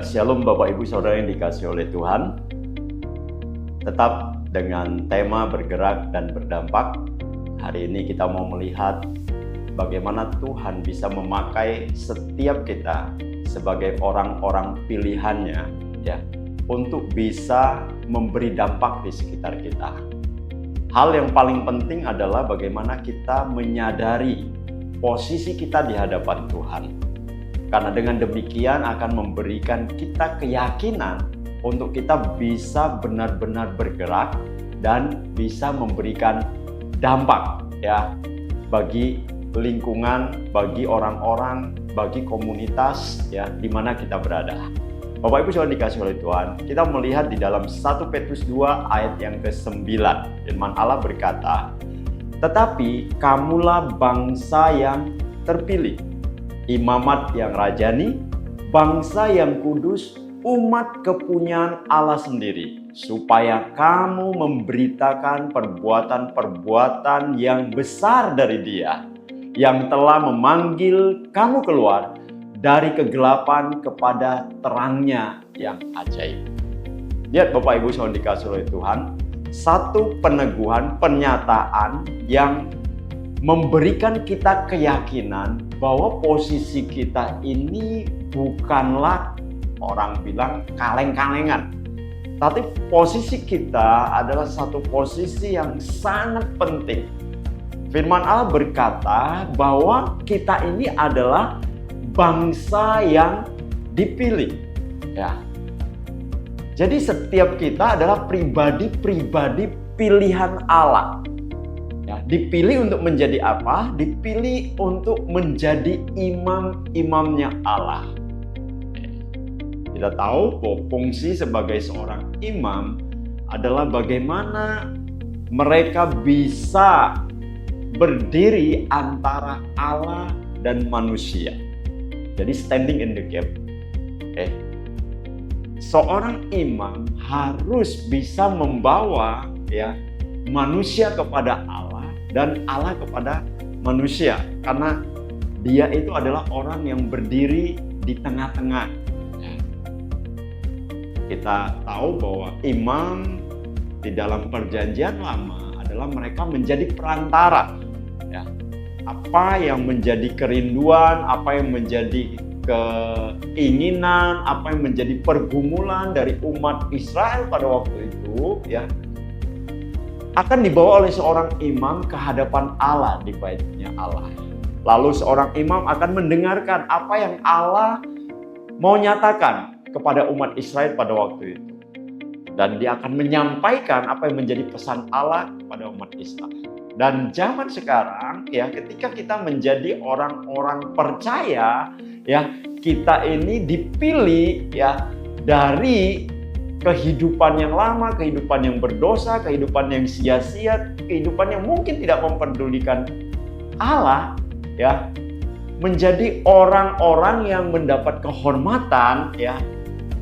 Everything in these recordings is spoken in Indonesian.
Shalom Bapak Ibu Saudara yang dikasihi oleh Tuhan. Tetap dengan tema bergerak dan berdampak. Hari ini kita mau melihat bagaimana Tuhan bisa memakai setiap kita sebagai orang-orang pilihannya ya, untuk bisa memberi dampak di sekitar kita. Hal yang paling penting adalah bagaimana kita menyadari posisi kita di hadapan Tuhan. Karena dengan demikian akan memberikan kita keyakinan untuk kita bisa benar-benar bergerak dan bisa memberikan dampak ya bagi lingkungan, bagi orang-orang, bagi komunitas ya di mana kita berada. Bapak Ibu Saudara dikasihi oleh Tuhan, kita melihat di dalam 1 Petrus 2 ayat yang ke-9. Firman Allah berkata, "Tetapi kamulah bangsa yang terpilih, imamat yang rajani, bangsa yang kudus, umat kepunyaan Allah sendiri, supaya kamu memberitakan perbuatan-perbuatan yang besar dari Dia, yang telah memanggil kamu keluar dari kegelapan kepada terangnya yang ajaib." Lihat Bapak Ibu Saudara dikasihi oleh Tuhan, satu peneguhan, pernyataan yang memberikan kita keyakinan bahwa posisi kita ini bukanlah orang bilang kaleng-kalengan. Tapi posisi kita adalah satu posisi yang sangat penting. Firman Allah berkata bahwa kita ini adalah bangsa yang dipilih. Ya. Jadi setiap kita adalah pribadi-pribadi pilihan Allah. Ya, dipilih untuk menjadi apa? Dipilih untuk menjadi imam-imamnya Allah. Kita tahu bahwa fungsi sebagai seorang imam adalah bagaimana mereka bisa berdiri antara Allah dan manusia. Jadi standing in the gap. Seorang imam harus bisa membawa ya manusia kepada Allah dan Allah kepada manusia, karena dia itu adalah orang yang berdiri di tengah-tengah. Kita tahu bahwa imam di dalam perjanjian lama adalah mereka menjadi perantara ya. Apa yang menjadi kerinduan, apa yang menjadi keinginan, apa yang menjadi pergumulan dari umat Israel pada waktu itu ya, akan dibawa oleh seorang imam ke hadapan Allah di baitnya Allah. Lalu seorang imam akan mendengarkan apa yang Allah mau nyatakan kepada umat Israel pada waktu itu. Dan dia akan menyampaikan apa yang menjadi pesan Allah kepada umat Israel. Dan zaman sekarang ya, ketika kita menjadi orang-orang percaya ya, kita ini dipilih ya dari kehidupan yang lama, kehidupan yang berdosa, kehidupan yang sia-sia, kehidupan yang mungkin tidak memperdulikan Allah ya, menjadi orang-orang yang mendapat kehormatan ya,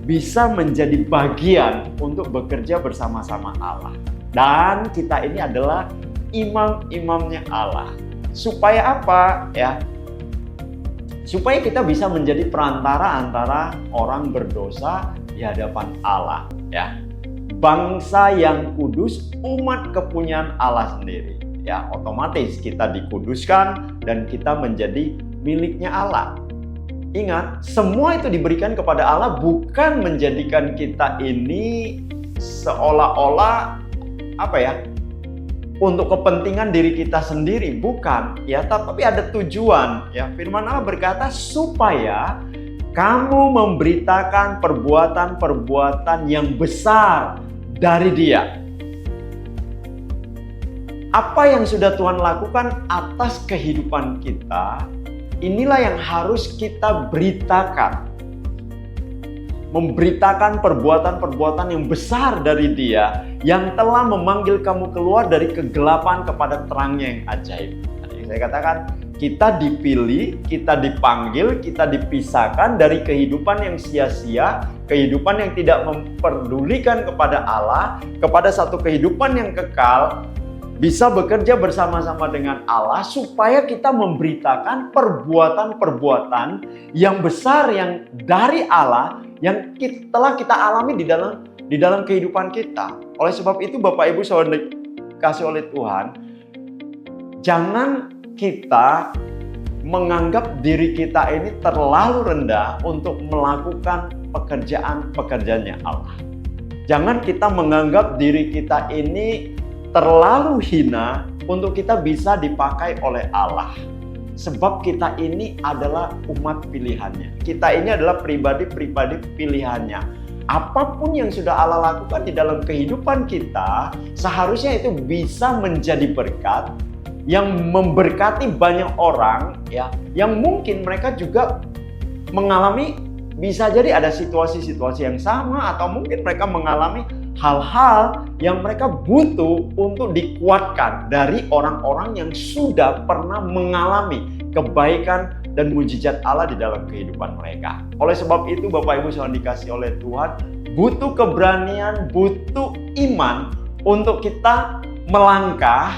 bisa menjadi bagian untuk bekerja bersama-sama Allah. Dan kita ini adalah imam-imamnya Allah. Supaya apa ya? Supaya kita bisa menjadi perantara antara orang berdosa di hadapan Allah ya. Bangsa yang kudus, umat kepunyaan Allah sendiri ya. Otomatis kita dikuduskan dan kita menjadi miliknya Allah. Ingat, semua itu diberikan kepada Allah, bukan menjadikan kita ini seolah-olah apa ya, untuk kepentingan diri kita sendiri, bukan ya, tapi ada tujuan ya. Firman Allah berkata supaya kamu memberitakan perbuatan-perbuatan yang besar dari Dia. Apa yang sudah Tuhan lakukan atas kehidupan kita, inilah yang harus kita beritakan. Memberitakan perbuatan-perbuatan yang besar dari Dia, yang telah memanggil kamu keluar dari kegelapan kepada terangnya yang ajaib. Tadi saya katakan, kita dipilih, kita dipanggil, kita dipisahkan dari kehidupan yang sia-sia, kehidupan yang tidak memperdulikan kepada Allah, kepada satu kehidupan yang kekal, bisa bekerja bersama-sama dengan Allah supaya kita memberitakan perbuatan-perbuatan yang besar yang dari Allah yang telah kita alami di dalam kehidupan kita. Oleh sebab itu Bapak Ibu Saudara dikasih oleh Tuhan, jangan kita menganggap diri kita ini terlalu rendah untuk melakukan pekerjaan-pekerjaannya Allah. Jangan kita menganggap diri kita ini terlalu hina untuk kita bisa dipakai oleh Allah. Sebab kita ini adalah umat pilihannya. Kita ini adalah pribadi-pribadi pilihannya. Apapun yang sudah Allah lakukan di dalam kehidupan kita, seharusnya itu bisa menjadi berkat yang memberkati banyak orang, ya, yang mungkin mereka juga mengalami, bisa jadi ada situasi-situasi yang sama, atau mungkin mereka mengalami hal-hal yang mereka butuh untuk dikuatkan dari orang-orang yang sudah pernah mengalami kebaikan dan mujizat Allah di dalam kehidupan mereka. Oleh sebab itu Bapak Ibu Saudara dikasih oleh Tuhan, butuh keberanian, butuh iman untuk kita melangkah,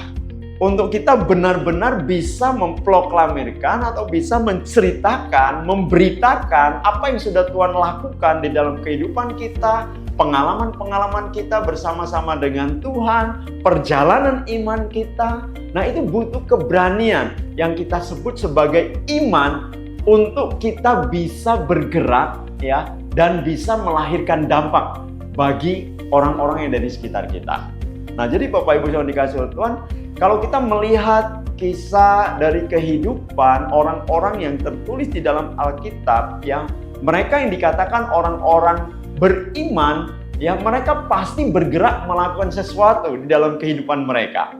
untuk kita benar-benar bisa memproklamirkan atau bisa menceritakan, memberitakan apa yang sudah Tuhan lakukan di dalam kehidupan kita, pengalaman-pengalaman kita bersama-sama dengan Tuhan, perjalanan iman kita. Nah, itu butuh keberanian yang kita sebut sebagai iman untuk kita bisa bergerak, ya, dan bisa melahirkan dampak bagi orang-orang yang ada di sekitar kita. Nah, jadi Bapak Ibu Saudara dikasih oleh Tuhan, kalau kita melihat kisah dari kehidupan orang-orang yang tertulis di dalam Alkitab, yang mereka yang dikatakan orang-orang beriman, ya, mereka pasti bergerak melakukan sesuatu di dalam kehidupan mereka.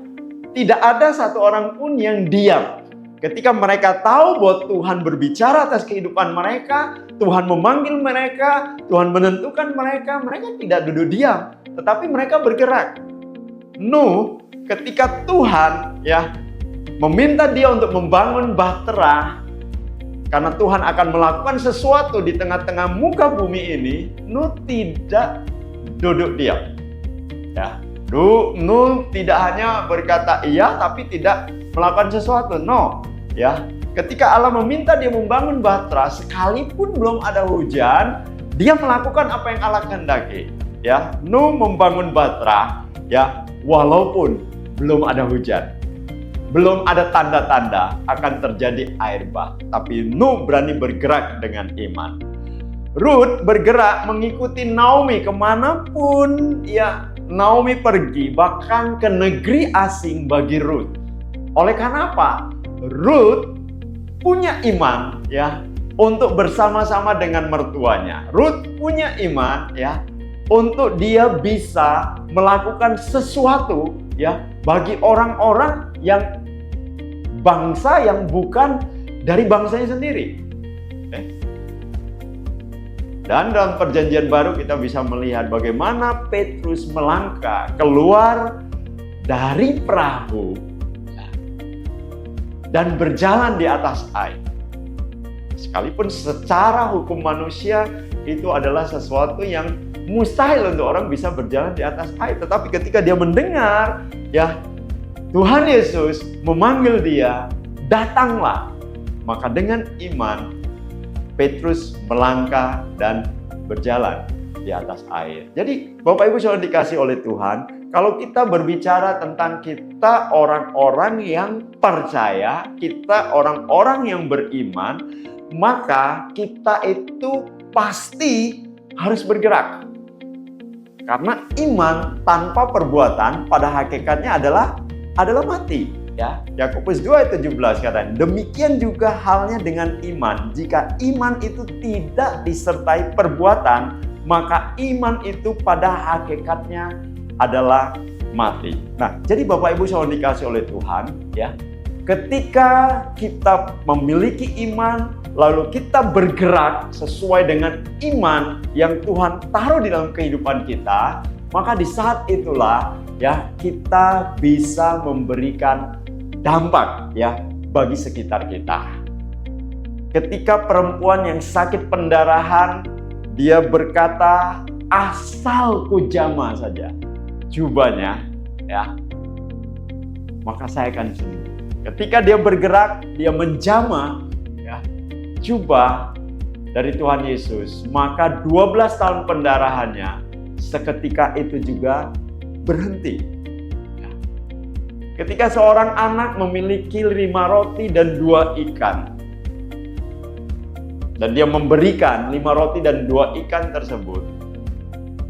Tidak ada satu orang pun yang diam. Ketika mereka tahu bahwa Tuhan berbicara atas kehidupan mereka, Tuhan memanggil mereka, Tuhan menentukan mereka, mereka tidak duduk diam, tetapi mereka bergerak. Nuh, ketika Tuhan, ya, meminta dia untuk membangun bahtera, karena Tuhan akan melakukan sesuatu di tengah-tengah muka bumi ini, Nuh tidak duduk diam. Ya, Nuh tidak hanya berkata iya tapi tidak melakukan sesuatu. No, ya. Ketika Allah meminta dia membangun bahtera, sekalipun belum ada hujan, dia melakukan apa yang Allah kehendaki. Ya, Nuh membangun bahtera, ya, walaupun belum ada hujan. Belum ada tanda-tanda akan terjadi air bah. Tapi Nuh berani bergerak dengan iman. Rut bergerak mengikuti Naomi kemanapun, ya, Naomi pergi, bahkan ke negeri asing bagi Rut. Oleh karena apa? Rut punya iman, ya, untuk bersama-sama dengan mertuanya. Rut punya iman, ya, untuk dia bisa melakukan sesuatu, ya, bagi orang-orang yang bangsa yang bukan dari bangsanya sendiri. Dan dalam perjanjian baru kita bisa melihat bagaimana Petrus melangkah keluar dari perahu dan berjalan di atas air. Sekalipun secara hukum manusia itu adalah sesuatu yang mustahil untuk orang bisa berjalan di atas air. Tetapi ketika dia mendengar, ya, Tuhan Yesus memanggil dia, datanglah. Maka dengan iman, Petrus melangkah dan berjalan di atas air. Jadi Bapak Ibu Saudara dikasih oleh Tuhan, kalau kita berbicara tentang kita orang-orang yang percaya, kita orang-orang yang beriman, maka kita itu pasti harus bergerak. Karena iman tanpa perbuatan pada hakikatnya adalah mati. Ya, Yakobus 2:17 katanya, demikian juga halnya dengan iman. Jika iman itu tidak disertai perbuatan, maka iman itu pada hakikatnya adalah mati. Nah, jadi Bapak Ibu Saudara dikasih oleh Tuhan, ya, ketika kita memiliki iman, lalu kita bergerak sesuai dengan iman yang Tuhan taruh di dalam kehidupan kita, maka di saat itulah, ya, kita bisa memberikan dampak, ya, bagi sekitar kita. Ketika perempuan yang sakit pendarahan, dia berkata, asal ku jamah saja jubahnya, ya, maka saya akan sembuh. Ketika dia bergerak, dia menjamah ya, jubah dari Tuhan Yesus, maka 12 tahun pendarahannya seketika itu juga berhenti. Ya. Ketika seorang anak memiliki 5 roti dan 2 ikan, dan dia memberikan 5 roti dan 2 ikan tersebut,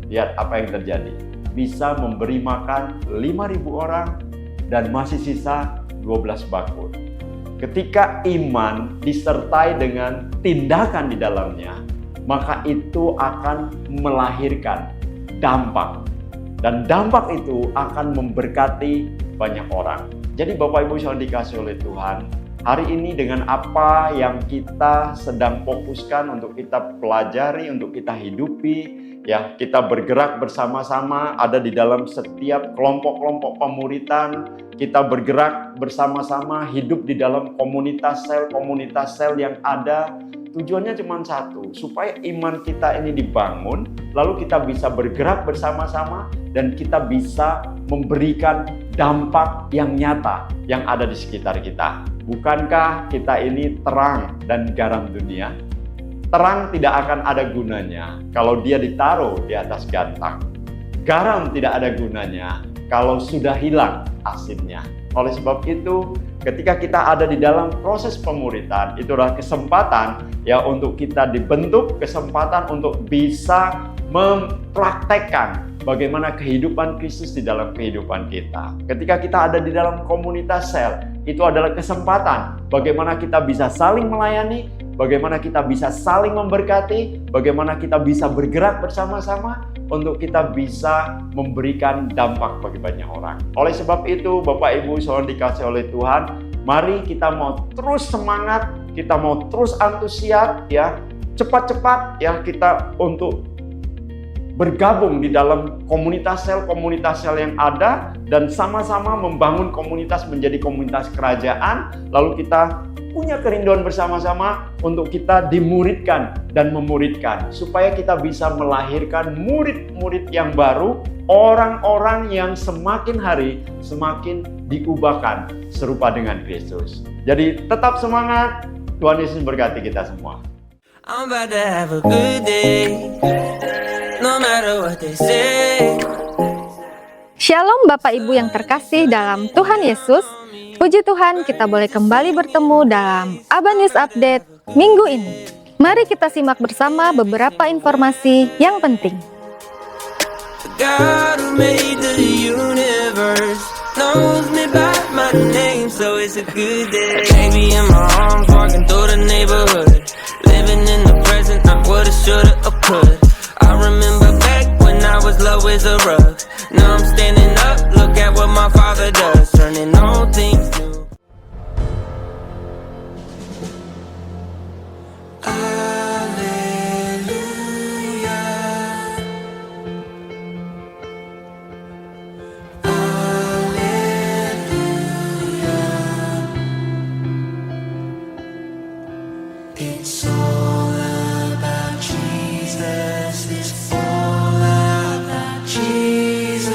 lihat apa yang terjadi. Bisa memberi makan 5.000 orang dan masih sisa 12 bakul. Ketika iman disertai dengan tindakan di dalamnya, maka itu akan melahirkan dampak. Dan dampak itu akan memberkati banyak orang. Jadi Bapak Ibu yang dikasih oleh Tuhan, hari ini dengan apa yang kita sedang fokuskan untuk kita pelajari, untuk kita hidupi, ya, kita bergerak bersama-sama, ada di dalam setiap kelompok-kelompok pemuritan, kita bergerak bersama-sama, hidup di dalam komunitas sel yang ada. Tujuannya cuma satu, supaya iman kita ini dibangun, lalu kita bisa bergerak bersama-sama, dan kita bisa memberikan dampak yang nyata yang ada di sekitar kita. Bukankah kita ini terang dan garam dunia? Terang tidak akan ada gunanya kalau dia ditaruh di atas gantang. Garam tidak ada gunanya kalau sudah hilang asinnya. Oleh sebab itu, ketika kita ada di dalam proses pemuritan, itu adalah kesempatan ya untuk kita dibentuk, kesempatan untuk bisa mempraktekkan bagaimana kehidupan Kristus di dalam kehidupan kita. Ketika kita ada di dalam komunitas sel, itu adalah kesempatan bagaimana kita bisa saling melayani, bagaimana kita bisa saling memberkati, bagaimana kita bisa bergerak bersama-sama untuk kita bisa memberikan dampak bagi banyak orang. Oleh sebab itu, Bapak Ibu saudara dikasih oleh Tuhan, mari kita mau terus semangat, kita mau terus antusias ya, cepat-cepat ya kita untuk bergabung di dalam komunitas sel yang ada dan sama-sama membangun komunitas menjadi komunitas kerajaan, lalu kita punya kerinduan bersama-sama untuk kita dimuridkan dan memuridkan supaya kita bisa melahirkan murid-murid yang baru, orang-orang yang semakin hari semakin diubahkan serupa dengan Kristus. Jadi tetap semangat, Tuhan Yesus berkati kita semua. I'm about to have a good day, no matter what they say. Shalom Bapak Ibu yang terkasih dalam Tuhan Yesus. Puji Tuhan kita boleh kembali bertemu dalam Aba News Update minggu ini. Mari kita simak bersama beberapa informasi yang penting. God who made the universe knows me by my name, so it's a good day. Baby in my arms, walking through the neighborhood, living in the present, not what I shoulda or could. I remember back when I was low as a rug. Now I'm standing up, look at what my Father does, turning all things new. It's all about Jesus. It's all about Jesus.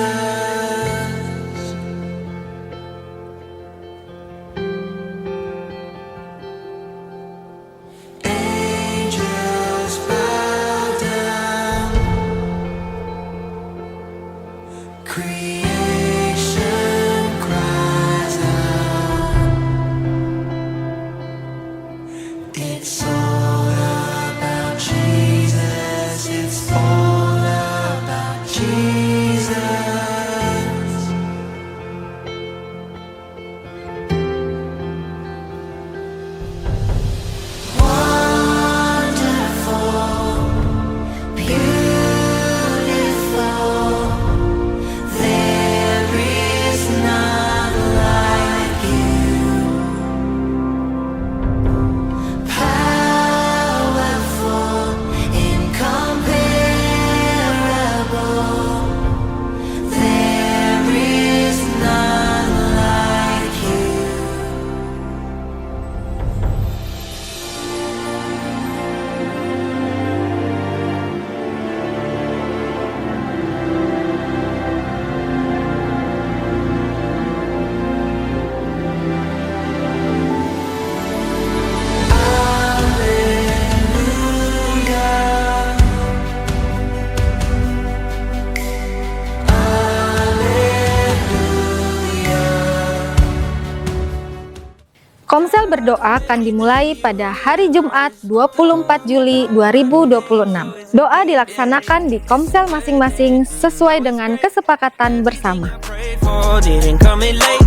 Komsel berdoa akan dimulai pada hari Jumat 24 Juli 2026. Doa dilaksanakan di komsel masing-masing sesuai dengan kesepakatan bersama. Prayed for didn't come in late.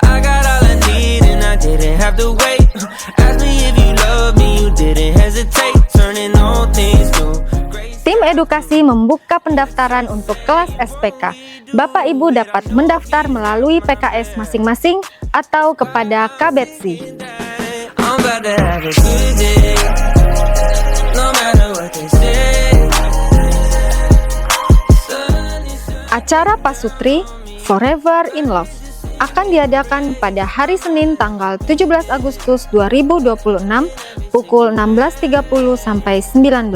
I got all I need and I didn't have to wait. Ask me if you love me, you didn't hesitate. Turning all things new. Tim edukasi membuka pendaftaran untuk kelas SPK. Bapak Ibu dapat mendaftar melalui PKS masing-masing atau kepada Kabetsi. I'm about to have a good day. No matter what they say. Acara Pasutri Forever in Love akan diadakan pada hari Senin tanggal 17 Agustus 2026 pukul 16.30 sampai 19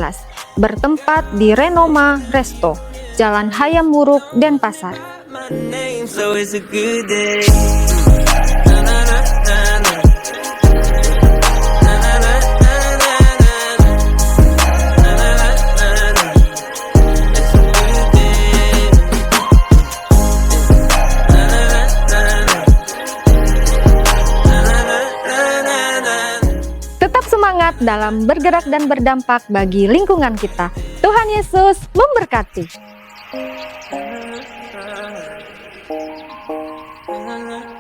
bertempat di Renoma Resto, Jalan Hayam Wuruk, Denpasar. My name, so it's a good day. Na, na, na, na, na. Na, na, na, na, na, na. Na, na, na, na, na. It's a good day. Na, na, na, na, na. Na, na, na, na, na, na. Tetap semangat dalam bergerak dan berdampak bagi lingkungan kita. Tuhan Yesus memberkati. Na, na, na.